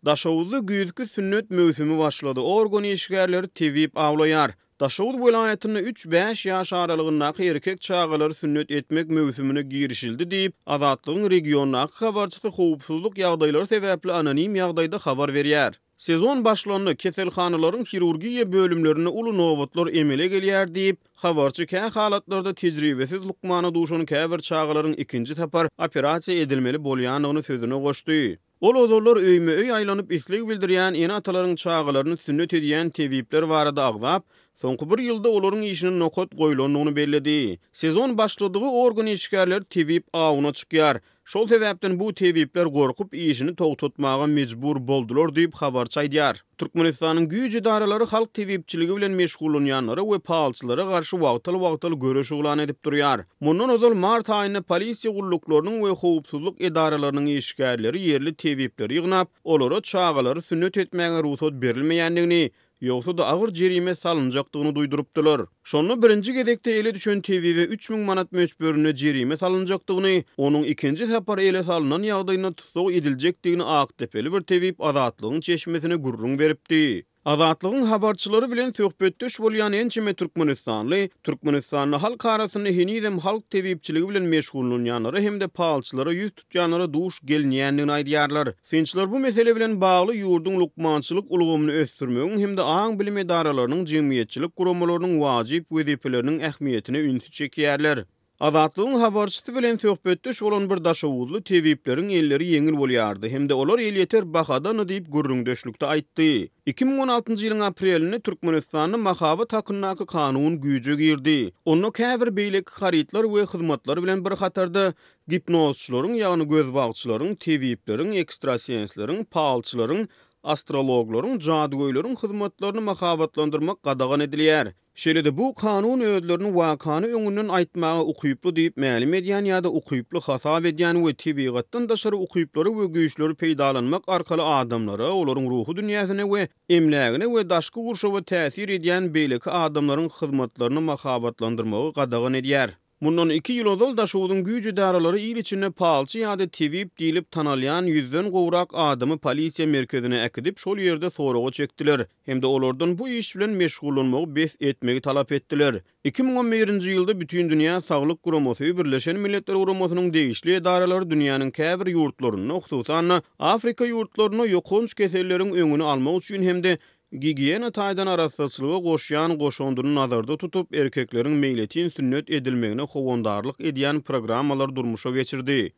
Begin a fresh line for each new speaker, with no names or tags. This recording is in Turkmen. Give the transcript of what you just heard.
Daşowuzda güýdükki sünnet möwsümi başlady. Organ işgärleri tewip awlaýar. Daşowuz welaýatyna 3-5 ýaş aralygyndaky erkek çagalar sünnet etmek möwsümine girişildi diýip Azatlygyň regionaky habarçysy howpsuzlyk ýagdaýlary sebäpli anonim ýagdaýda habar berýär. Sezon başlandy, keselhanalaryň hirurgiýa bölümlerine uly nowatlar emele gelýär diýip habarçy kän halatlarda tejribesiz lukmana duşan käbir çagalaryň ikinji tapar operasiýa edilmeli bolýanyny sözüne goşdy. Ol ozorlar öýme-öý aýlanyp isleg bildirýän ene atalaryň çagalaryny sünnet edýän tebipler barada agzap, soňky bir ýylda olaryň işini nokat goýulandygyny belledi. Sezon başladygy organ işgärleri tebip awyna çykýar. Şol sebäpden bu tebipler gorkup işini togtatmaga mejbur boldular diýip habarçy aýdýar. Türkmenistanyň güýç idaralary halk tebipçiligi bilen meşgulanýanlara we pahalçylara garşy wagtly görüş ulan edip durýar. Mundan ozal mart aýyna polisiýa gulluklarynyň we howpsuzlyk idaralarynyň işgärleri ýerli tebipleri ýygnap, olara çagalary sünnet etmäge ruhsat berilmeýändigini, ýogsa da agyr jerime salynjakdygyny duýdurypdylar. Şonu birinji gedekde ele düşen tebibe 3000 manat möçberine jerime salynjakdygyny, onuň ikinji tapar ele salynan ýagdaýyna tutsag ediljekdigini Aktepeli bir tebip Azatlygyň çeşmesine gurrun beripdi. Azatlygyň habarçylary bilen söhbetdeş bolýan ençeme Türkmenistanly halk arasyny henizem halk tebipçiligi bilen meşgullanýanlary hem de pahalçylara ýüz tutýanlara duş gelýändigini aýdýarlar. Sinçler bu mesele bilen bagly ýurdun lukmançylyk ulgamyny ösdürmegiň hem de aň bilim edaralarynyň jemgyýetçilik guramalarynyň wajyp wezipeleriniň ähmiýetine ünsü çekýärler. Azatlygyň habarçysy bilen söhbetdeş bolan bir Daşowuzly tebipleriň elleri ýeňil bolýardy hem de olar el ýeter bahadan diýip gurrundeşlikde aýtdy. 2016-njy ýylyň aprelinde Türkmenistanyň mahabat hakyndaky kanun güýje girdi. Onu käbir beýlek haritlar we hyzmatlar bilen bir hatarda gipnozçylaryň ýagny göz bagçylaryň, tebipleriň, ekstrasiýensleriň, pahalçylaryň, astrologlaryň, jadugoýlaryň hyzmatlaryny mahabatlandyrmak gadagan edilýär. Şeýle bu kanun özlerini wakany öňünden aýtmagy ukyply diýip mälim edýän ýa-da ukyply hasap edýän we tebigatdan daşary ukyplary we güýçleri peýdalanmak arkaly adamlara, olaryň ruhy dünýäsine we emlägine we daşky gurşawa täsir edýän beýleki adamlaryň hyzmatlaryny mahabatlandyrmagy gadagan edýär. Mundan 2 ýyl ozal Daşowuzyň güýç idaralary ýyl içinde pahalçy ýa-da tebip diýilip tanalýan 100den gowrak adamy polisiýa merkezine äkidip şol ýerde soraga çekdiler. Hem de olardan bu iş bilen meşgullanmagy bes etmegi talap etdiler. 2011-nji ýylda bütün dünýä saglyk guramasy Birleşen Milletler Guramasynyň degişli edaralary dünýäniň käbir ýurtlaryna, hususan Afrika ýurtlaryna ýokunç keselleriň öňüni almak üçin hem de gigiyena taýdan arasatçylyga goşýan goşonduny nazarda tutup erkekleriň meýletin sünnet edilmegine howandarlyk edýän programmalar durmuşa geçirdi.